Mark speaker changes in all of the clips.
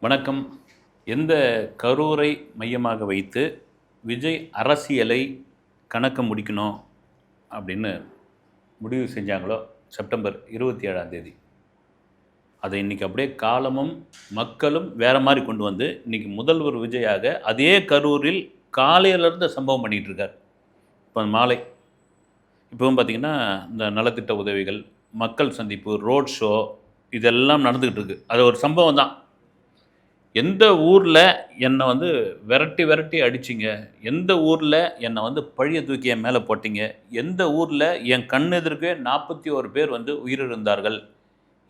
Speaker 1: வணக்கம். எந்த கரூரை மையமாக வைத்து விஜய் அரசியலை கணக்க முடிக்கணும் அப்படின்னு முடிவு செஞ்சாங்களோ செப்டம்பர் 27ஆம் தேதி, அதை இன்றைக்கி அப்படியே காலமும் மக்களும் வேறு மாதிரி கொண்டு வந்து இன்றைக்கி முதல்வர் விஜயாக அதே கரூரில் காலையிலேருந்து சம்பவம் பண்ணிகிட்ருக்கார். இப்போ மாலை இப்போவும் பார்த்திங்கன்னா இந்த நலத்திட்ட உதவிகள், மக்கள் சந்திப்பு, ரோட் ஷோ இதெல்லாம் நடந்துக்கிட்டு இருக்குது. அது ஒரு சம்பவம் தான். எந்த ஊரில் என்னை வந்து விரட்டி விரட்டி அடிச்சிங்க, எந்த ஊரில் என்னை வந்து பழிய தூக்கி என் மேலே போட்டிங்க, எந்த ஊரில் என் கண் எதிர்க்கே 41 பேர் வந்து உயிரிழந்தார்கள்,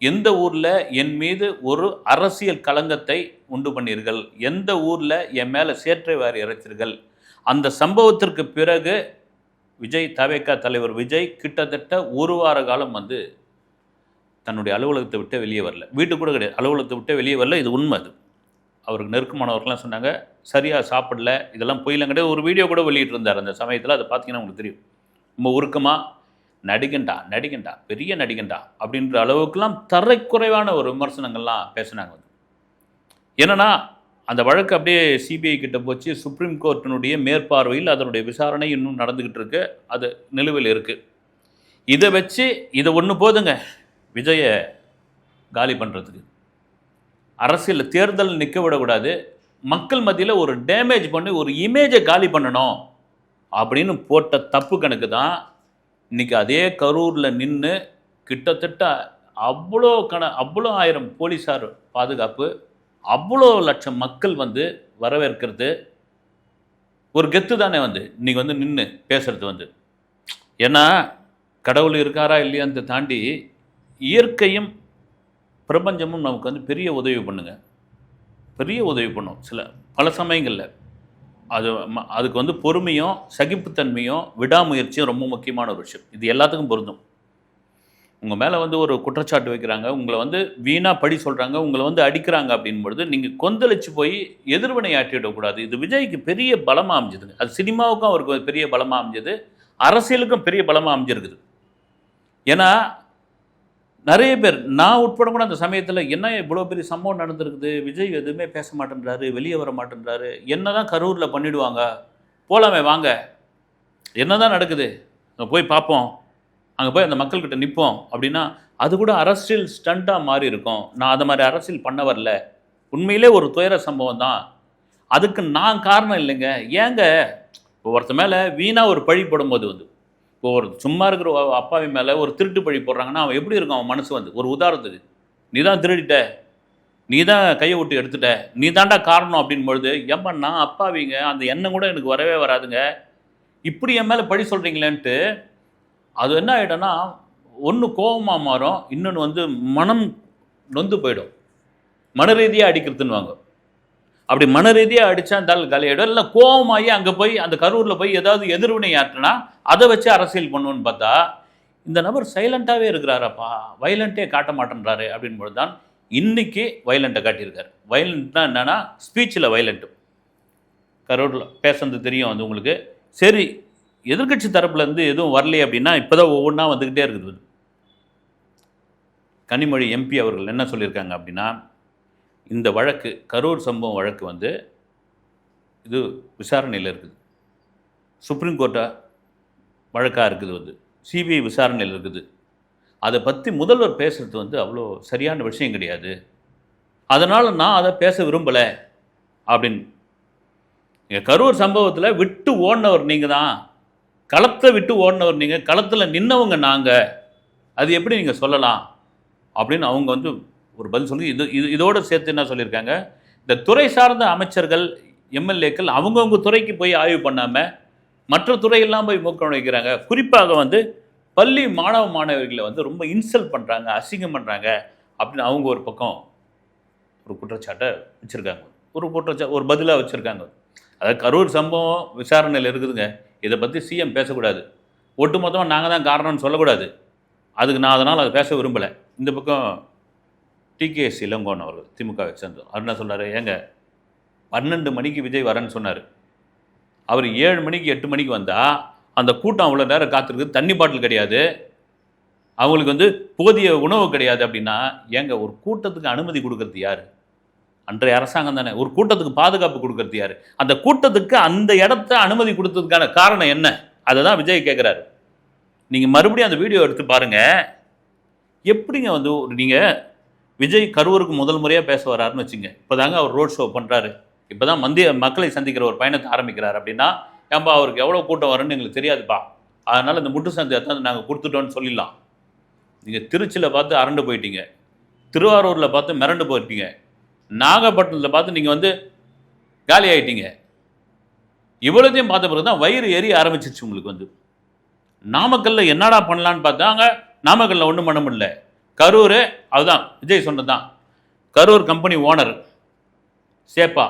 Speaker 1: எந்த ஊரில் என் மீது ஒரு அரசியல் களங்கத்தை உண்டு பண்ணீர்கள், எந்த ஊரில் என் மேலே சேற்றை வாரி இறைச்சீர்கள். அந்த சம்பவத்திற்கு பிறகு விஜய், தவேகா தலைவர் விஜய் கிட்டத்தட்ட ஒரு வார காலம் வந்து தன்னுடைய அலுவலகத்தை விட்டு வெளியே வரல. வீட்டுக்கு கூட கிடையாது, அலுவலகத்தை விட்டு வெளியே வரல. இது உண்மை. அது அவருக்கு நெருக்கமானவர்கள்லாம் சொன்னாங்க, சரியாக சாப்பிடல, இதெல்லாம் பொய்லாம் கிடையாது. ஒரு வீடியோ கூட வெளியிட்டிருந்தார் அந்த சமயத்தில். அதை பார்த்தீங்கன்னா உங்களுக்கு தெரியும். ரொம்ப உருக்கமாக நடிகண்டா பெரிய நடிகண்டா அப்படின்ற அளவுக்குலாம் தரைக்குறைவான ஒரு விமர்சனங்கள்லாம் பேசினாங்க. என்னென்னா அந்த வழக்கு அப்படியே சிபிஐ கிட்ட போச்சு. சுப்ரீம் கோர்ட்டினுடைய மேற்பார்வையில் அதனுடைய விசாரணை இன்னும் நடந்துக்கிட்டு இருக்கு. அது நிலுவையில் இருக்குது. இதை வச்சு இதை ஒன்று போதுங்க விஜயை காலி பண்ணுறதுக்கு. அரசியல் தேர்தல் நிற்க விடக்கூடாது, மக்கள் மத்தியில் ஒரு டேமேஜ் பண்ணி ஒரு இமேஜை காலி பண்ணணும் அப்படின்னு போட்ட தப்பு கணக்கு தான் இன்றைக்கி அதே கரூரில் நின்று கிட்டத்தட்ட அவ்வளோ ஆயிரம் போலீஸார் பாதுகாப்பு, அவ்வளோ லட்சம் மக்கள் வந்து வரவேற்கிறது ஒரு கெத்து தானே. வந்து இன்றைக்கி வந்து நின்று பேசுகிறது வந்து, ஏன்னா கடவுள் இருக்காரா இல்லையான்னு தாண்டி இயற்கையும் பிரபஞ்சமும் நமக்கு வந்து பெரிய உதவி பண்ணுங்க, பெரிய உதவி பண்ணும். பல சமயங்களில் அதுக்கு வந்து பொறுமையும் சகிப்புத்தன்மையும் விடாமுயற்சியும் ரொம்ப முக்கியமான ஒரு விஷயம். இது எல்லாத்துக்கும் பொருந்தும். உங்கள் மேலே வந்து ஒரு குற்றச்சாட்டு வைக்கிறாங்க, உங்களை வந்து வீணாக பழி சொல்கிறாங்க, உங்களை வந்து அடிக்கிறாங்க அப்படின்பொழுது நீங்கள் கொந்தளிச்சு போய் எதிர்வினை ஆற்றிவிடக்கூடாது. இது விஜய்க்கு பெரிய பலமாக அமைஞ்சதுங்க. அது சினிமாவுக்கும் அவருக்கு பெரிய பலமாக அமைஞ்சது, அரசியலுக்கும் பெரிய பலமாக அமைஞ்சிருக்குது. ஏன்னா நிறைய பேர், நான் உட்பட கூட அந்த சமயத்தில் என்ன இவ்வளோ பெரிய சம்பவம் நடந்திருக்குது, விஜய் எதுவுமே பேச மாட்டேன்றாரு, வெளியே வர மாட்டேன்றாரு, என்ன தான் கரூரில் பண்ணிவிடுவாங்க, போகலாமே வாங்க, என்ன தான் நடக்குது அங்கே போய் பார்ப்போம், அங்கே போய் அந்த மக்கள்கிட்ட நிற்போம் அப்படின்னா அது கூட அரசியல் ஸ்டண்ட்டாக மாறி இருக்கும். நான் அதை மாதிரி அரசியல் பண்ண வரல, உண்மையிலே ஒரு துயர சம்பவம் தான், அதுக்கு நான் காரணம் இல்லைங்க. ஏங்க இப்போ ஒருத்த மேலே வீணாக ஒரு பழி போடும்போது வந்து, இப்போ ஒரு சும்மா இருக்கிற அப்பாவி மேலே ஒரு திருட்டு பழி போடுறாங்கன்னா அவன் எப்படி இருக்கும், அவன் மனசு வந்து. ஒரு உதாரணத்துக்கு, நீ தான் திருடிட்ட, நீ தான் கையை விட்டு எடுத்துட்ட, நீ தாண்டா காரணம் அப்படின்பொழுது, ஏம்பா நான் அப்பாவிங்க, அந்த எண்ணம் கூட எனக்கு வரவே வராதுங்க, இப்படி என் மேலே பழி சொல்கிறீங்களேன்ட்டு அது என்ன ஆகிடும்னா, ஒன்று கோபமாக மாறும், இன்னொன்று வந்து மனம் நொந்து போயிடும். மன ரீதியாக அடிக்கிறதுன்னு வாங்க. அப்படி மன ரீதியாக அடித்தா அந்த ஆள் காலியாகிடும். இல்லை கோபமாகி அங்கே போய் அந்த கரூரில் போய் ஏதாவது எதிர்வினை ஆற்றினா அதை வச்சு அரசியல் பண்ணுவோன்னு பார்த்தா, இந்த நபர் சைலண்ட்டாகவே இருக்கிறாரப்பா, வைலண்ட்டே காட்ட மாட்டேன்றாரு அப்படின்பொழுது தான் இன்றைக்கி வைலண்ட்டை காட்டியிருக்காரு. வைலண்ட்னா என்னென்னா ஸ்பீச்சில் வைலண்ட்டு. கரூரில் பேசுறது தெரியும் அது உங்களுக்கு. சரி, எதிர்கட்சி தரப்புலேருந்து எதுவும் வரலையே அப்படின்னா இப்போ தான் ஒவ்வொன்றா வந்துக்கிட்டே இருக்குது. கனிமொழி எம்பி அவர்கள் என்ன சொல்லியிருக்காங்க அப்படின்னா, இந்த வழக்கு, கரூர் சம்பவம் வழக்கு வந்து இது விசாரணையில் இருக்குது, சுப்ரீம் கோர்ட்டாக வழக்காக இருக்குது, வந்து சிபிஐ விசாரணையில் இருக்குது, அதை பற்றி முதல்வர் பேசுகிறது வந்து அவ்வளோ சரியான விஷயம் கிடையாது, அதனால் நான் அதை பேச விரும்பலை அப்படின்னு. கரூர் சம்பவத்தில் விட்டு ஓடினவர் நீங்கள் தான், களத்தை விட்டு ஓடினவர் நீங்கள், களத்தில் நின்னவங்க நாங்கள், அது எப்படி நீங்கள் சொல்லலாம் அப்படின்னு அவங்க வந்து ஒரு பதில் சொல்லி இதோடு சேர்த்து என்ன சொல்லியிருக்காங்க, இந்த துறை சார்ந்த அமைச்சர்கள், எம்எல்ஏக்கள் அவங்கவுங்க துறைக்கு போய் ஆய்வு பண்ணாமல் மற்ற துறையெல்லாம் போய் மூக்கம் வைக்கிறாங்க. குறிப்பாக வந்து பள்ளி மாணவர்களை வந்து ரொம்ப இன்சல்ட் பண்ணுறாங்க, அசிங்கம் பண்ணுறாங்க அப்படின்னு அவங்க ஒரு பக்கம் ஒரு குற்றச்சாட்டை வச்சுருக்காங்க. ஒரு பதிலாக வச்சுருக்காங்க. அதாவது கரூர் சம்பவம் விசாரணையில் இருக்குதுங்க, இதை பற்றி சிஎம் பேசக்கூடாது, ஒட்டுமொத்தமாக நாங்கள் தான் காரணம்னு சொல்லக்கூடாது, அதுக்கு நான் அதனால் அதை பேச விரும்பலை. இந்த பக்கம் டிகேஎஸ் இளங்கோன் அவர்கள், திமுகவை சேர்ந்தவர், அவர் என்ன சொல்கிறார், ஏங்க 12 மணிக்கு விஜய் வரேன்னு சொன்னார், அவர் 7 மணிக்கு 8 மணிக்கு வந்தால் அந்த கூட்டம் அவ்வளோ நேரம் காத்திருக்கு, தண்ணி பாட்டில் கிடையாது, அவங்களுக்கு வந்து போதிய உணவு கிடையாது அப்படின்னா, ஏங்க ஒரு கூட்டத்துக்கு அனுமதி கொடுக்கறது யார்? அன்றைய அரசாங்கம் தானே. ஒரு கூட்டத்துக்கு பாதுகாப்பு கொடுக்கறது யாரு? அந்த கூட்டத்துக்கு அந்த இடத்த அனுமதி கொடுத்ததுக்கான காரணம் என்ன? அதை தான் விஜய் கேட்குறாரு. நீங்கள் மறுபடியும் அந்த வீடியோ எடுத்து பாருங்க. எப்படிங்க வந்து நீங்கள் விஜய் கரூருக்கு முதல் முறையாக பேச வராருன்னு வச்சுங்க. இப்போ தாங்க அவர் ரோட் ஷோ பண்ணுறாரு. இப்போ தான் மக்களை சந்திக்கிற ஒரு பயணத்தை ஆரம்பிக்கிறார் அப்படின்னா, ஏன்பா அவருக்கு எவ்வளோ கூட்டம் வரும்னு எங்களுக்கு தெரியாதுப்பா, அதனால் இந்த முட்டு சந்தை எத்தாந்து நாங்கள் கொடுத்துட்டோன்னு சொல்லிடலாம். நீங்கள் திருச்சியில் பார்த்து அரண்டு போயிட்டீங்க, திருவாரூரில் பார்த்து மிரண்டு போயிட்டீங்க, நாகப்பட்டினத்தில் பார்த்து நீங்கள் வந்து காலி ஆகிட்டீங்க. இவ்வளோத்தையும் பார்த்த பிறகு தான் வயிறு எரிய ஆரம்பிச்சிருச்சு உங்களுக்கு வந்து. நாமக்கல்ல என்னடா பண்ணலான்னு பார்த்தாங்க, நாமக்கல்ல ஒன்றும் பண்ண முடியல. கரூர் அதுதான் விஜய் சொன்னது தான். கரூர் கம்பெனி ஓனர் சேப்பா,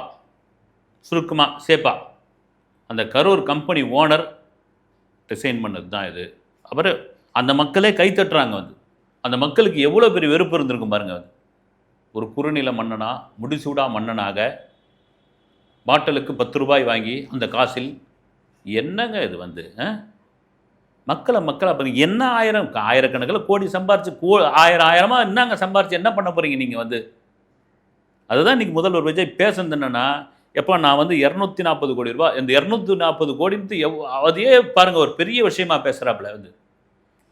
Speaker 1: சுருக்கமாக சேப்பா, அந்த கரூர் கம்பெனி ஓனர் டிசைன் பண்ணது தான் இது. அப்புறம் அந்த மக்களே கைத்தட்டுறாங்க வந்து. அந்த மக்களுக்கு எவ்வளோ பெரிய வெறுப்பு இருந்திருக்கும் பாருங்க வந்து. ஒரு குறுநில மன்னனா, முடிசூடா மன்னனாக பாட்டலுக்கு 10 ரூபாய் வாங்கி அந்த காசில் என்னங்க இது வந்து மக்களை அப்போ என்ன ஆயிரக்கணக்கில் கோடி சம்பாரிச்சு ஆயிரமாக என்னங்க சம்பாரிச்சு என்ன பண்ண போகிறீங்க நீங்கள் வந்து? அதுதான் இன்றைக்கி முதல்வர் விஜய் பேசுனது என்னென்னா, எப்போ நான் வந்து 240 கோடி ரூபா, இந்த 240 கோடின்ட்டு அதையே பாருங்கள் ஒரு பெரிய விஷயமா பேசுகிறாப்புல வந்து.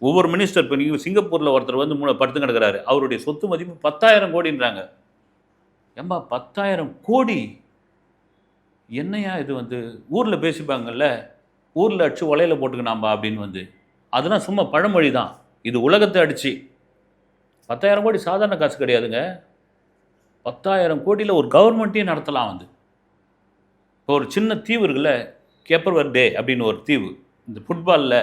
Speaker 1: ஒவ்வொரு மினிஸ்டர் இப்போ நீங்கள் சிங்கப்பூரில் ஒருத்தர் வந்து படுத்து கிடக்கிறாரு, அவருடைய சொத்து மதிப்பு 10,000 கோடின்றாங்க. ஏம்பா 10,000 கோடி என்னையா இது வந்து? ஊரில் பேசிப்பாங்கல்ல, ஊரில் அடிச்சு உலையில போட்டுக்கணாம்பா அப்படின்னு வந்து. அதெல்லாம் சும்மா பழமொழி தான். இது உலகத்தை அடிச்சு 10,000 கோடி சாதாரண காசு கிடையாதுங்க. 10,000 கோடியில் ஒரு கவர்மெண்ட்டையும் நடத்தலாம் வந்து. இப்போ ஒரு சின்ன தீவு இருக்குல்ல, கேப்பர்வர் டே அப்படின்னு ஒரு தீவு, இந்த ஃபுட்பாலில்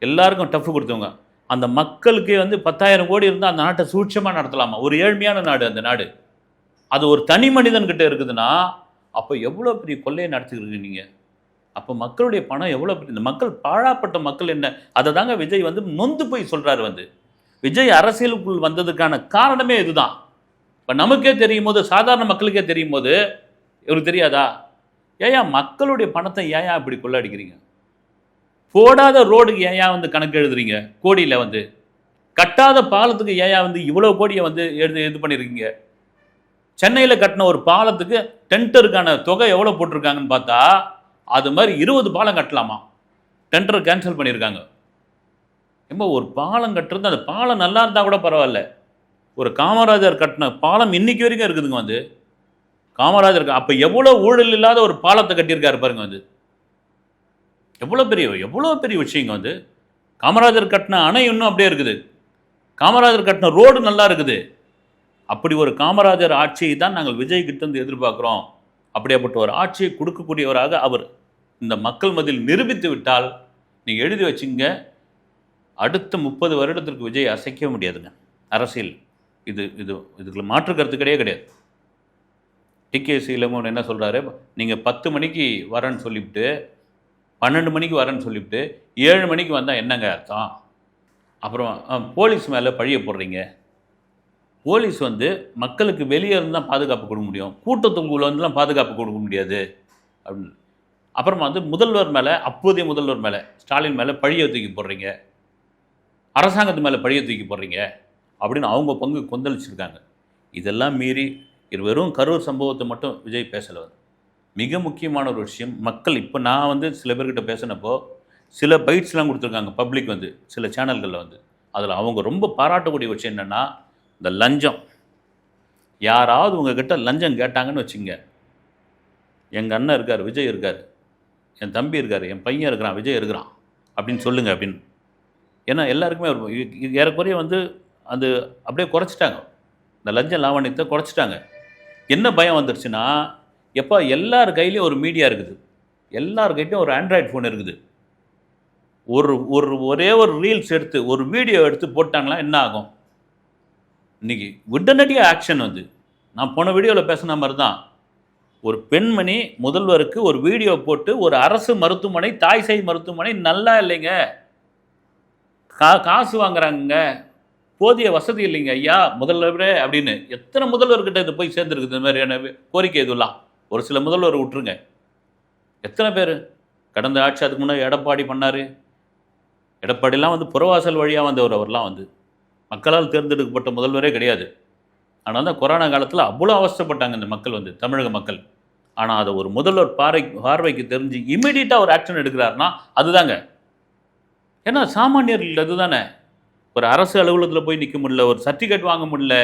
Speaker 1: எல்லாருக்கும் டஃப் கொடுத்தவங்க, அந்த மக்களுக்கே வந்து 10,000 கோடி இருந்தால் அந்த நாட்டை சூட்சமாக நடத்தலாமா? ஒரு ஏழ்மையான நாடு அந்த நாடு. அது ஒரு தனி மனிதன்கிட்ட இருக்குதுன்னா அப்போ எவ்வளோ பெரிய கொள்ளையை நடத்திக்கிட்டு நீங்கள்? அப்போ மக்களுடைய பணம் எவ்வளோ பெரிய, இந்த மக்கள் பாழாப்பட்ட மக்கள் என்ன? அதை தாங்க விஜய் வந்து நொந்து போய் சொல்கிறாரு வந்து. விஜய் அரசியலுக்குள் வந்ததுக்கான காரணமே இதுதான். இப்போ நமக்கே தெரியும் போது, சாதாரண மக்களுக்கே தெரியும் போது இவருக்கு தெரியாதா? ஏயா மக்களுடைய பணத்தை ஏயா இப்படி கொள்ளடிக்கிறீங்க? போடாத ரோடுக்கு ஏயா வந்து கணக்கு எழுதுறீங்க கோடியில் வந்து? கட்டாத பாலத்துக்கு ஏயா வந்து இவ்வளோ கோடியை வந்து இது பண்ணியிருக்கீங்க? சென்னையில் கட்டின ஒரு பாலத்துக்கு டெண்டருக்கான தொகை எவ்வளோ போட்டிருக்காங்கன்னு பார்த்தா அது மாதிரி 20 பாலம் கட்டலாமா, டெண்டர் கேன்சல் பண்ணியிருக்காங்க. ஏம்பா ஒரு பாலம் கட்டுறது, அந்த பாலம் நல்லா இருந்தால் கூட பரவாயில்ல. ஒரு காமராஜர் கட்டின பாலம் இன்னைக்கு வரைக்கும் இருக்குதுங்க வந்து. காமராஜர் அப்போ எவ்வளோ ஊழல் இல்லாத ஒரு பாலத்தை கட்டியிருக்காரு பாருங்க வந்து. எவ்வளோ பெரிய விஷயங்க வந்து. காமராஜர் கட்டின அணை இன்னும் அப்படியே இருக்குது, காமராஜர் கட்டின ரோடு நல்லா இருக்குது. அப்படி ஒரு காமராஜர் ஆட்சியை தான் நாங்கள் விஜய் கிட்டேருந்து எதிர்பார்க்குறோம். அப்படியாப்பட்ட ஒரு ஆட்சியை கொடுக்கக்கூடியவராக அவர் இந்த மக்கள் மத்தியில் நிரூபித்து விட்டால் நீங்கள் எழுதி வச்சுங்க, அடுத்த 30 வருடத்திற்கு விஜய் அசைக்க முடியாதுங்க அரசியல். இதுக்குள்ள மாற்று கருத்து கிடையாது. டிகேசி இளங்கோவன் என்ன சொல்கிறாரு, நீங்கள் 10 மணிக்கு வரேன்னு சொல்லிவிட்டு 12 மணிக்கு வரேன்னு சொல்லிவிட்டு 7 மணிக்கு வந்தால் என்னங்க அர்த்தம்? அப்புறம் போலீஸ் மேலே பழிய போடுறீங்க. போலீஸ் வந்து மக்களுக்கு வெளியே இருந்து தான் பாதுகாப்பு கொடுக்க முடியும், கூட்டத்துக்குள்ள வந்துலாம் பாதுகாப்பு கொடுக்க முடியாது அப்படின்னு. அப்புறமா வந்து முதல்வர் மேலே, அப்போதைய முதல்வர் மேலே, ஸ்டாலின் மேலே பழியை தூக்கி போடுறீங்க, அரசாங்கத்து மேலே பழியை தூக்கி போடுறீங்க அப்படின்னு அவங்க பங்கு கொந்தளிச்சிருக்காங்க. இதெல்லாம் மீறி வெறும் கரூர் சம்பவத்தை மட்டும் விஜய் பேசலை. மிக முக்கியமான ஒரு விஷயம், மக்கள் இப்போ நான் வந்து சில பேர்கிட்ட பேசினப்போ சில பைட்ஸ்லாம் கொடுத்துருக்காங்க பப்ளிக் வந்து, சில சேனல்களில் வந்து. அதில் அவங்க ரொம்ப பாராட்டக்கூடிய விஷயம் என்னென்னா, இந்த லஞ்சம். யாராவது உங்ககிட்ட லஞ்சம் கேட்டாங்கன்னு வச்சுங்க, எங்கள் அண்ணன் இருக்கார், விஜய் இருக்கார், என் தம்பி இருக்கார், என் பையன் இருக்கிறான், விஜய் இருக்கிறான் அப்படின்னு சொல்லுங்கள் அப்படின்னு. ஏன்னா எல்லாருக்குமே ஏறக்குறைய வந்து அது அப்படியே குறைச்சிட்டாங்க, இந்த லஞ்ச லாவணியத்தை குறைச்சிட்டாங்க. என்ன பயம் வந்துருச்சுன்னா, எப்போ எல்லார் கையிலையும் ஒரு மீடியா இருக்குது, எல்லார் கையிலையும் ஒரு ஆண்ட்ராய்டு ஃபோன் இருக்குது. ஒரே ஒரு ரீல்ஸ் எடுத்து, ஒரு வீடியோ எடுத்து போட்டாங்களா என்ன ஆகும்? இன்றைக்கி உடனடியாக ஆக்ஷன் வந்து, நான் போன வீடியோவில் பேசின மாதிரி தான், ஒரு பெண்மணி முதல்வருக்கு ஒரு வீடியோ போட்டு, ஒரு அரசு மருத்துவமனை, தாய்சேய் மருத்துவமனை நல்லா இல்லைங்க, காசு வாங்குறாங்க, போதிய வசதி இல்லைங்க ஐயா முதல்வரே அப்படின்னு எத்தனை முதல்வர்கிட்ட இது போய் சேர்ந்துருக்குது? இந்த மாதிரியான கோரிக்கை இதெல்லாம் ஒரு சில முதல்வர் விட்டுருங்க, எத்தனை பேர் கடந்த ஆட்சி, அதுக்கு முன்னாடி எடப்பாடி பண்ணார். எடப்பாடிலாம் வந்து புறவாசல் வழியாக வந்தவர், அவர்லாம் வந்து மக்களால் தேர்ந்தெடுக்கப்பட்ட முதல்வரே கிடையாது. ஆனால் தான் கொரோனா காலத்தில் அவ்வளோ அவஸ்தைப்பட்டாங்க இந்த மக்கள் வந்து, தமிழக மக்கள். ஆனால் அதை ஒரு முதல்வர் பார்வைக்கு தெரிஞ்சு இமீடியட்டாக ஒரு ஆக்ஷன் எடுக்கிறாருன்னா அதுதாங்க. ஏன்னா சாமானியர்கள் அதுதானே. ஒரு அரசு அலுவலகத்தில் போய் நிற்க முடியல, ஒரு சர்டிஃபிகேட் வாங்க முடியல,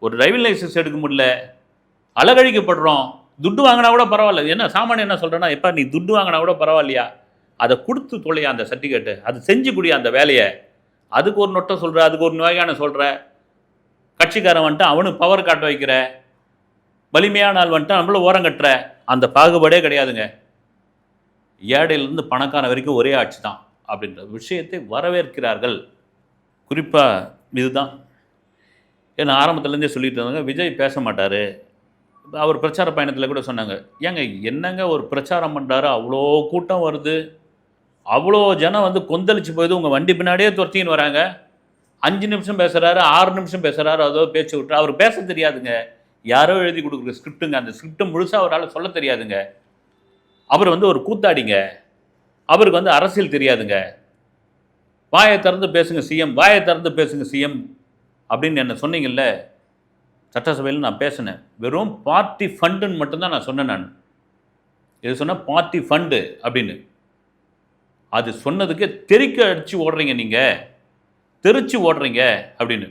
Speaker 1: ஒரு டிரைவிங் லைசன்ஸ் எடுக்க முடியல, அலகழிக்கப்படுறோம். துட்டு வாங்கினா கூட பரவாயில்ல. என்ன சாமானியம் என்ன சொல்கிறேன்னா, எப்போ நீ துட்டு வாங்கினா கூட பரவாயில்லையா, அதை கொடுத்து தொலையா அந்த சர்டிஃபிகேட்டு, அது செஞ்சு கூடிய அந்த வேலையை. அதுக்கு ஒரு நொட்டை சொல்கிற, அதுக்கு ஒரு நோயான சொல்கிற, கட்சிக்காரன் வந்துட்டு அவனுக்கு பவர் காட்ட வைக்கிற, வலிமையான ஆள் வந்துட்டு நம்மள ஓரம் கட்டுற, அந்த பாகுபாடே கிடையாதுங்க. ஏழையிலேருந்து பணக்காரன் வரைக்கும் ஒரே ஆட்சி தான் அப்படின்ற விஷயத்தை வரவேற்கிறார்கள். குறிப்பாக இதுதான். ஏன்னா ஆரம்பத்துலேருந்தே சொல்லிட்டு இருந்தாங்க, விஜய் பேச மாட்டார். அவர் பிரச்சார பயணத்தில் கூட சொன்னாங்க, ஏங்க என்னங்க ஒரு பிரச்சாரம் பண்ணுறாரு, அவ்வளோ கூட்டம் வருது, அவ்வளோ ஜனம் வந்து கொந்தளிச்சு போயிது, உங்கள் வண்டி பின்னாடியே துரத்தின்னு வராங்க. 5 நிமிஷம் பேசுகிறாரு, 6 நிமிஷம் பேசுகிறாரு, அதோ பேச்சு விட்டு அவர் பேச தெரியாதுங்க. யாரோ எழுதி கொடுக்குற ஸ்கிரிப்டுங்க, அந்த ஸ்கிரிப்டை முழுசாக அவரால் சொல்ல தெரியாதுங்க. அவர் வந்து ஒரு கூத்தாடிங்க, அவருக்கு வந்து அரசியல் தெரியாதுங்க. வாயை திறந்து பேசுங்க சிஎம், வாயை திறந்து பேசுங்க சிஎம் அப்படின்னு என்ன சொன்னீங்கல்ல சட்டசபையில். நான் பேசினேன், வெறும் பார்ட்டி ஃபண்டுன்னு மட்டும்தான் நான் சொன்னேன். நான் இது சொன்னால் பார்ட்டி ஃபண்டு அப்படின்னு, அது சொன்னதுக்கு தெறிக்க அடித்து ஓடுறீங்க, நீங்கள் தெரிச்சு ஓடுறீங்க அப்படின்னு.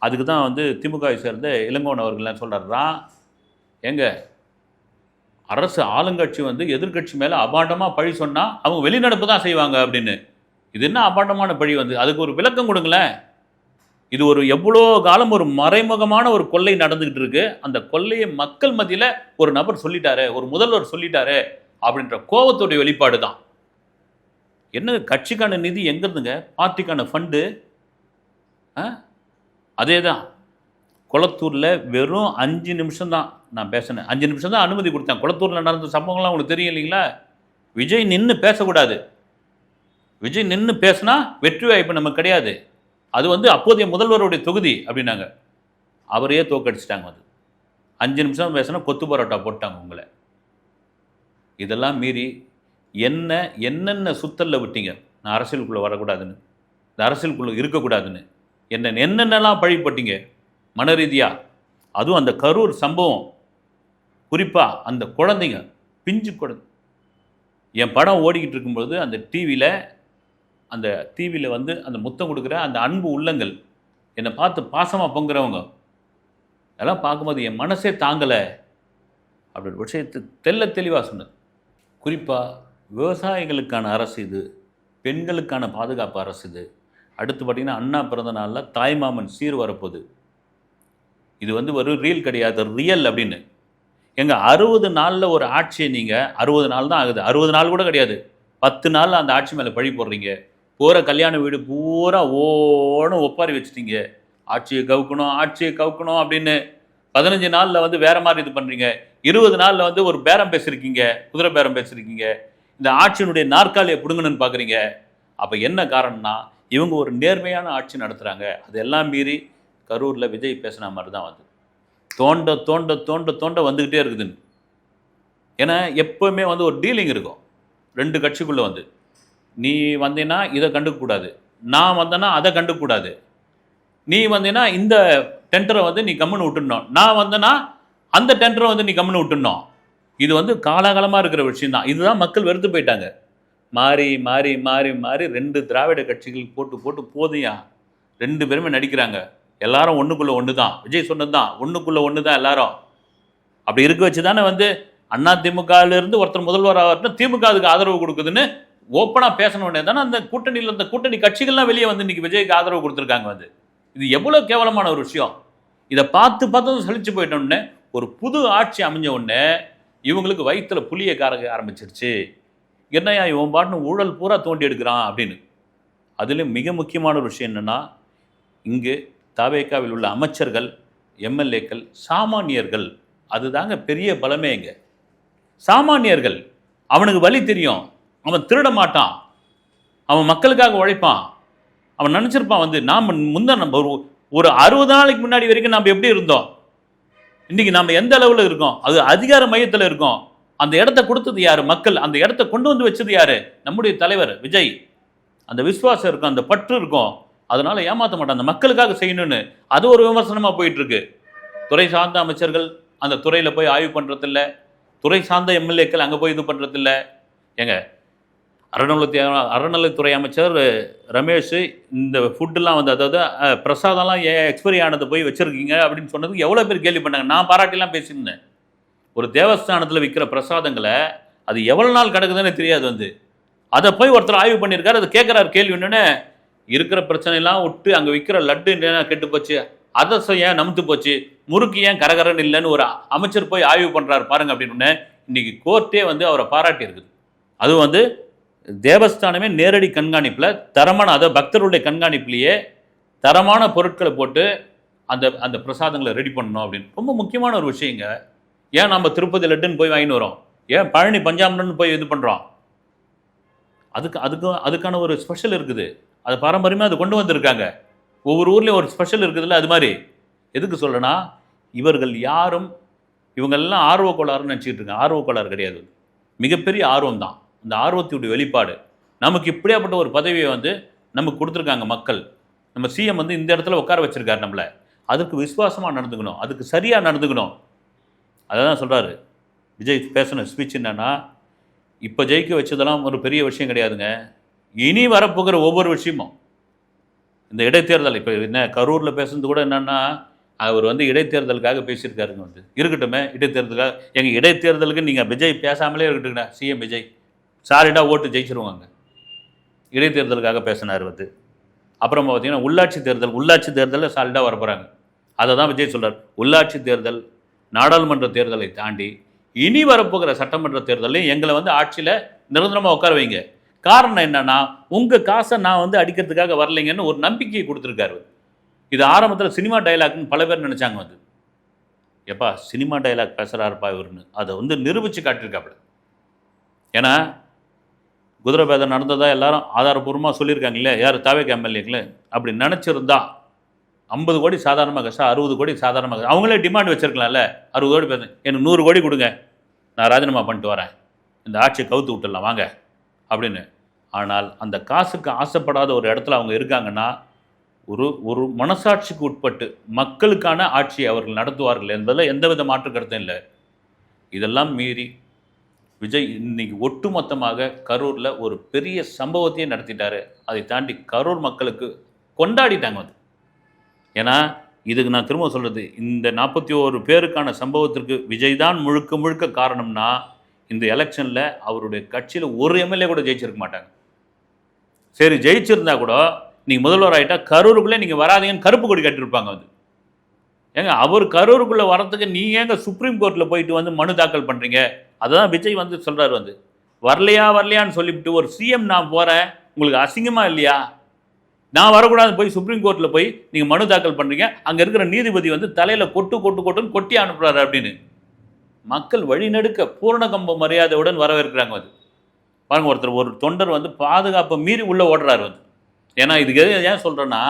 Speaker 1: அதுக்கு தான் வந்து திமுகவை சேர்ந்த இளங்கோவன் அவர்கள்லாம் சொல்கிறாரா, எங்க அரசு ஆளுங்கட்சி வந்து எதிர்கட்சி மேலே அபாண்டமாக பழி சொன்னால் அவங்க வெளிநடப்பு தான் செய்வாங்க அப்படின்னு. இது என்ன அபாண்டமான பழி வந்து, அதுக்கு ஒரு விளக்கம் கொடுங்களேன். இது ஒரு எவ்வளோ காலம் ஒரு மறைமுகமான ஒரு கொள்ளை நடந்துக்கிட்டு இருக்கு. அந்த கொள்ளையை மக்கள் மத்தியில் ஒரு நபர் சொல்லிட்டாரு, ஒரு முதல்வர் சொல்லிட்டாரு அப்படின்ற கோபத்துடைய வெளிப்பாடு தான். என்ன கட்சிக்கான நிதி எங்கிருந்துங்க, பார்ட்டிக்கான ஃபண்டு. அதே தான் குளத்தூரில் வெறும் 5 நிமிஷம் தான் நான் பேசினேன், 5 நிமிஷம் தான் அனுமதி கொடுத்தேன். குளத்தூரில் நடந்த சம்பவங்கள்லாம் உங்களுக்கு தெரியும் இல்லைங்களா. விஜய் நின்று பேசக்கூடாது, விஜய் நின்று பேசினா வெற்றி வாய்ப்பு நமக்கு கிடையாது, அது வந்து அப்போதைய முதல்வருடைய தொகுதி அப்படின்னாங்க. அவரையே தோக்கடிச்சிட்டாங்க. அது 5 நிமிஷம் பேசினா கொத்து பரோட்டா போட்டாங்க உங்களை. இதெல்லாம் மீறி என்னென்ன சுத்தலில் விட்டீங்க, நான் அரசியலுக்குள்ளே வரக்கூடாதுன்னு, இந்த அரசியலுக்குள்ளே இருக்கக்கூடாதுன்னு என்னென்னலாம் பழிப்பட்டீங்க மன ரீதியாக. அதுவும் அந்த கரூர் சம்பவம், குறிப்பாக அந்த குழந்தைங்க, பிஞ்சு குழந்தை. என் படம் ஓடிக்கிட்டு இருக்கும்போது அந்த டிவியில் வந்து அந்த முத்தம் கொடுக்குற அந்த அன்பு உள்ளங்கள், என்னை பார்த்து பாசமாக பொங்குறவங்க, அதெல்லாம் பார்க்கும்போது என் மனசே தாங்கலை அப்படின்ற விஷயத்தை தெளிவாக சொன்னது. குறிப்பாக விவசாயிகளுக்கான அரசு இது, பெண்களுக்கான பாதுகாப்பு அரசு இது. அடுத்து பார்த்திங்கன்னா அண்ணா பிறந்த நாளில் தாய்மாமன் சீர் வரப்போகுது. இது வந்து ஒரு ரீல் கிடையாது, ரியல் அப்படின்னு. எங்க 60 நாளில் ஒரு ஆட்சியை நீங்கள், 60 நாள் தான் ஆகுது, 60 நாள் கூட கிடையாது, 10 நாளில் அந்த ஆட்சி மேலே பழி போடுறீங்க. போகிற கல்யாண வீடு பூரா ஓன்னு ஒப்பாரி வச்சுட்டீங்க, ஆட்சியை கவுக்கணும் அப்படின்னு. 15 நாளில் வந்து வேறு மாதிரி இது பண்ணுறீங்க. 20 நாளில் வந்து ஒரு பேரம் பேசியிருக்கீங்க, குதிரை பேரம் பேசியிருக்கீங்க, இந்த ஆட்சியினுடைய நாற்காலியை பிடுங்கணுன்னு பார்க்குறீங்க. அப்போ என்ன காரணம்னா, இவங்க ஒரு நேர்மையான ஆட்சி நடத்துகிறாங்க. அதெல்லாம் மீறி கரூரில் விஜய் பேசின மாதிரி தான் வந்து தோண்ட வந்துக்கிட்டே இருக்குதுன்னு. ஏன்னா எப்போவுமே வந்து ஒரு டீலிங் இருக்கும் 2 கட்சிக்குள்ளே வந்து, நீ வந்தீங்கன்னா இதை கண்டுக்கக்கூடாது, நான் வந்தேன்னா அதை கண்டுக்கக்கூடாது, நீ வந்தீங்கன்னா இந்த டெண்டரை வந்து நீ கம்முன்னு விட்டுடணும், நான் வந்தேன்னா அந்த டெண்டரை வந்து நீ கம்முன்னு விட்டுடணும். இது வந்து காலாகாலமாக இருக்கிற விஷயம் தான். இதுதான் மக்கள் வெறுத்து போயிட்டாங்க. மாறி 2 திராவிட கட்சிகள் போட்டு போதையா 2 பேருமே நடிக்கிறாங்க. எல்லாரும் ஒன்றுக்குள்ளே ஒன்று தான். விஜய் சொன்னது தான், ஒன்றுக்குள்ளே ஒன்று தான் எல்லாரும். அப்படி இருக்க வச்சு தானே வந்து அண்ணா திமுகவிலிருந்து ஒருத்தர் முதல்வர் ஆகட்டும், திமுக அதுக்கு ஆதரவு கொடுக்குதுன்னு ஓப்பனாக பேசணுன்னே தானே அந்த கூட்டணியில் இருந்த கூட்டணி கட்சிகள்லாம் வெளியே வந்து இன்றைக்கி விஜய்க்கு ஆதரவு கொடுத்துருக்காங்க. வந்து இது எவ்வளோ கேவலமான ஒரு விஷயம். இதை பார்த்து சலிச்சு போயிட்டோன்னே ஒரு புது ஆட்சி அமைஞ்ச உடனே இவங்களுக்கு வயிற்றில் புளியை காரக ஆரம்பிச்சிருச்சு. என்னையா இவன் பாட்டுன்னு ஊழல் பூரா தோண்டி எடுக்கிறான் அப்படின்னு. அதுலேயும் மிக முக்கியமான ஒரு விஷயம் என்னென்னா, இங்கு தவேகாவில் உள்ள அமைச்சர்கள், எம்எல்ஏக்கள் சாமானியர்கள். அதுதாங்க பெரிய பலமே. இங்கே சாமானியர்கள், அவனுக்கு வழி தெரியும், அவன் திருட மாட்டான், அவன் மக்களுக்காக உழைப்பான், அவன் நினச்சிருப்பான் வந்து நாம் நம்ம ஒரு 60 நாளைக்கு முன்னாடி வரைக்கும் நம்ம எப்படி இருந்தோம், இன்றைக்கி நம்ம எந்த அளவில் இருக்கோம், அது அதிகார மையத்தில் இருக்கோம். அந்த இடத்த கொடுத்தது யார்? மக்கள். அந்த இடத்த கொண்டு வந்து வச்சது யார்? நம்முடைய தலைவர் விஜய். அந்த விசுவாசம் இருக்கும், அந்த பற்று இருக்கும், அதனால் ஏமாற்ற மாட்டான், அந்த மக்களுக்காக செய்யணும்னு. அது ஒரு விமர்சனமாக போயிட்டுருக்கு. துறை சார்ந்த அமைச்சர்கள் அந்த துறையில் போய் ஆய்வு பண்ணுறதில்ல, துறை சார்ந்த எம்எல்ஏக்கள் அங்கே போய் இது பண்ணுறதில்ல. ஏங்க, அறநிலைத்துறை அமைச்சர் ரமேஷ் இந்த ஃபுட்டுலாம் வந்து, அதாவது பிரசாதம்லாம் எக்ஸ்பைரி ஆனதை போய் வச்சுருக்கீங்க அப்படின்னு சொன்னதுக்கு எவ்வளோ பேர் கேள்வி பண்ணாங்க. நான் பாராட்டிலாம் பேசியிருந்தேன். ஒரு தேவஸ்தானத்தில் விற்கிற பிரசாதங்களை அது எவ்வளோ நாள் கிடக்குதுன்னு தெரியாது வந்து, அதை போய் ஒருத்தர் ஆய்வு பண்ணியிருக்காரு. அதை கேட்குறாரு கேள்வி. என்னென்னு இருக்கிற பிரச்சனைலாம் விட்டு அங்கே விற்கிற லட்டு கெட்டு போச்சு, அதர்சம் ஏன் நமுத்து போச்சு, முறுக்கு ஏன் கரகரன்னு இல்லைன்னு ஒரு அமைச்சர் போய் ஆய்வு பண்ணுறாரு பாருங்க அப்படின்னு இன்னைக்கு கோர்ட்டே வந்து அவரை பாராட்டி இருக்குது. அது வந்து தேவஸ்தானமே நேரடி கண்காணிப்பில் தரமான, அதை பக்தருடைய கண்காணிப்புலேயே தரமான பொருட்களை போட்டு அந்த அந்த பிரசாதங்களை ரெடி பண்ணணும் அப்படின்னு ரொம்ப முக்கியமான ஒரு விஷயங்க. ஏன் நம்ம திருப்பதி லட்டுன்னு போய் வாங்கின்னு வரோம், ஏன் பழனி பஞ்சாமிரன்னு போய் இது பண்ணுறோம்? அதுக்கான ஒரு ஸ்பெஷல் இருக்குது. அது பாரம்பரியமாக அது கொண்டு வந்திருக்காங்க. ஒவ்வொரு ஊர்லேயும் ஒரு ஸ்பெஷல் இருக்குதுல்ல, அது மாதிரி. எதுக்கு சொல்கிறேன்னா, இவர்கள் யாரும் இவங்கெல்லாம் ஆர்வ கோளாறுன்னு நினச்சிக்கிட்டு இருக்காங்க. ஆர்வ கோளாறு கிடையாது, மிகப்பெரிய ஆர்வம் தான். அந்த ஆர்வத்தினுடைய வெளிப்பாடு. நமக்கு இப்படியாப்பட்ட ஒரு பதவியை வந்து நமக்கு கொடுத்துருக்காங்க மக்கள். நம்ம சிஎம் வந்து இந்த இடத்துல உட்கார வச்சுருக்காரு நம்மளை. அதுக்கு விசுவாசமாக நடந்துக்கணும், அதுக்கு சரியாக நடந்துக்கணும். அதை தான் சொல்கிறாரு விஜய் பேசின ஸ்பீச். என்னன்னா, இப்போ ஜெயிக்க வச்சதெல்லாம் ஒரு பெரிய விஷயம் கிடையாதுங்க. இனி வரப்போகிற ஒவ்வொரு விஷயமும், இந்த இடைத்தேர்தல், இப்போ என்ன கரூரில் பேசுனது கூட என்னென்னா, அவர் வந்து இடைத்தேர்தலுக்காக பேசியிருக்காருங்க. வந்து இருக்கட்டுமே, இடைத்தேர்தலுக்காக. எங்கள் இடைத்தேர்தலுக்கு நீங்கள் விஜய் பேசாமலே இருக்கட்டுங்கண்ணா. சிஎம் விஜய் சாலிடாக ஓட்டு ஜெயிச்சிருவாங்க. இடைத்தேர்தலுக்காக பேசினார் வந்து. அப்புறம் பார்த்தீங்கன்னா உள்ளாட்சி தேர்தலில் சாலிடாக வரப்போகிறாங்க. அதை தான் விஜய் சொல்கிறார். உள்ளாட்சி தேர்தல், நாடாளுமன்ற தேர்தலை தாண்டி இனி வரப்போகிற சட்டமன்ற தேர்தலையும் எங்களை வந்து ஆட்சியில் நிரந்தரமாக உட்கார வைங்க. காரணம் என்னன்னா, உங்கள் காசை நான் வந்து அடிக்கிறதுக்காக வரலைங்கன்னு ஒரு நம்பிக்கையை கொடுத்துருக்காரு. இது ஆரம்பத்தில் சினிமா டைலாக்னு பல பேர் நினச்சாங்க. வந்து எப்பா சினிமா டைலாக் பேசுகிறாருப்பா இவருன்னு அதை வந்து நிரூபித்து காட்டியிருக்காப்புல. ஏன்னா குதிரை பேதம் நடந்ததா எல்லாரும் ஆதாரப்பூர்வமாக சொல்லியிருக்காங்க இல்லையா, யார் தாவேக எம்எல்ஏங்களே. அப்படி நினச்சிருந்தா 50 கோடி சாதாரணமாக கஷ்டம், 60 கோடி சாதாரணமாக. அவங்களே டிமாண்ட் வச்சுருக்கலாம்ல, 60 கோடி பேச, எனக்கு 100 கோடி கொடுங்க, நான் ராஜினாமா பண்ணிட்டு வரேன், இந்த ஆட்சியை கவுத்து விட்டுடலாம் வாங்க அப்படின்னு. ஆனால் அந்த காசுக்கு ஆசைப்படாத ஒரு இடத்துல அவங்க இருக்காங்கன்னா, ஒரு மனசாட்சிக்கு உட்பட்டு மக்களுக்கான ஆட்சியை அவர்கள் நடத்துவார்கள் என்பதில் எந்தவித மாற்று கருத்தும் இல்லை. இதெல்லாம் மீறி விஜய் இன்னைக்கு ஒட்டுமொத்தமாக கரூரில் ஒரு பெரிய சம்பவத்தையே நடத்திட்டாரு. அதை தாண்டி கரூர் மக்களுக்கு கொண்டாடிட்டாங்க வந்து. ஏன்னா இதுக்கு நான் திரும்ப சொல்கிறது, இந்த 41 பேருக்கான சம்பவத்திற்கு விஜய் தான் முழுக்க முழுக்க காரணம்னா, இந்த எலெக்ஷனில் அவருடைய கட்சியில் ஒரு எம்எல்ஏ கூட ஜெயிச்சிருக்க மாட்டாங்க. சரி, ஜெயிச்சிருந்தா கூட நீங்கள் முதல்வர் ஆகிட்டா கரூருக்குள்ளே நீங்கள் வராதீங்கன்னு கருப்பு கொடி கட்டியிருப்பாங்க வந்து. ஏங்க, அவர் கரூருக்குள்ளே வரத்துக்கு நீங்கள் ஏங்க சுப்ரீம் கோர்ட்டில் போயிட்டு வந்து மனு தாக்கல் பண்ணுறீங்க? அதுதான் விஜய் வந்து சொல்கிறார். வந்து வரலையான்னு சொல்லிவிட்டு ஒரு சிஎம் நான் போகிறேன், உங்களுக்கு அசிங்கமாக இல்லையா? நான் வரக்கூடாது போய் சுப்ரீம் கோர்ட்டில் போய் நீங்கள் மனு தாக்கல் பண்ணுறீங்க, அங்கே இருக்கிற நீதிபதி வந்து தலையில் கொட்டுன்னு கொட்டி அனுப்புகிறாரு அப்படின்னு மக்கள் வழிநடுக்க பூரண கம்ப மரியாதையுடன் வரவேற்கிறாங்க. வந்து பாருங்க, ஒரு தொண்டர் வந்து பாதுகாப்பை மீறி உள்ளே ஓடுறாரு வந்து. ஏன்னா இதுக்கு ஏன் சொல்கிறேன்னா,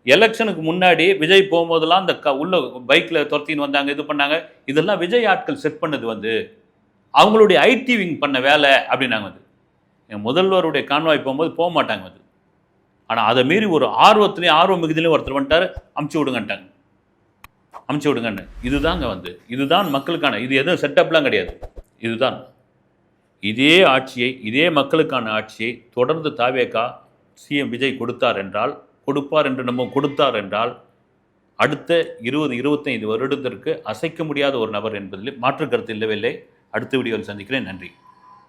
Speaker 1: எலெக்ஷனுக்கு முன்னாடி விஜய் போகும்போதெல்லாம் அந்த உள்ள பைக்கில் துரத்தின்னு வந்தாங்க, இது பண்ணாங்க. இதெல்லாம் விஜய் ஆட்கள் செட் பண்ணது வந்து, அவங்களுடைய ஐடி விங் பண்ண வேலை அப்படின்னாங்க. வந்து என் முதல்வருடைய கான்வாய் போகும்போது போக மாட்டாங்க வந்து. ஆனால் அதை மீறி ஒரு ஆர்வ மிகுதியிலையும் ஒருத்தர் வந்துட்டார், அமுச்சு விடுங்கன்ட்டாங்க, அமுச்சு விடுங்கன்னு. இதுதாங்க வந்து, இதுதான் மக்களுக்கான, இது எதுவும் செட்டப்லாம் கிடையாது. இதுதான் இதே ஆட்சியை, இதே மக்களுக்கான ஆட்சியை தொடர்ந்து தாவேகா சிஎம் விஜய் கொடுப்பார் என்று நம்ம கொடுத்தார் என்றால், அடுத்த 20-25 வருடத்திற்கு அசைக்க முடியாத ஒரு நபர் என்பதில் மாற்று கருத்து இல்லவில்லை. அடுத்த வீடியோவில் சந்திக்கிறேன். நன்றி.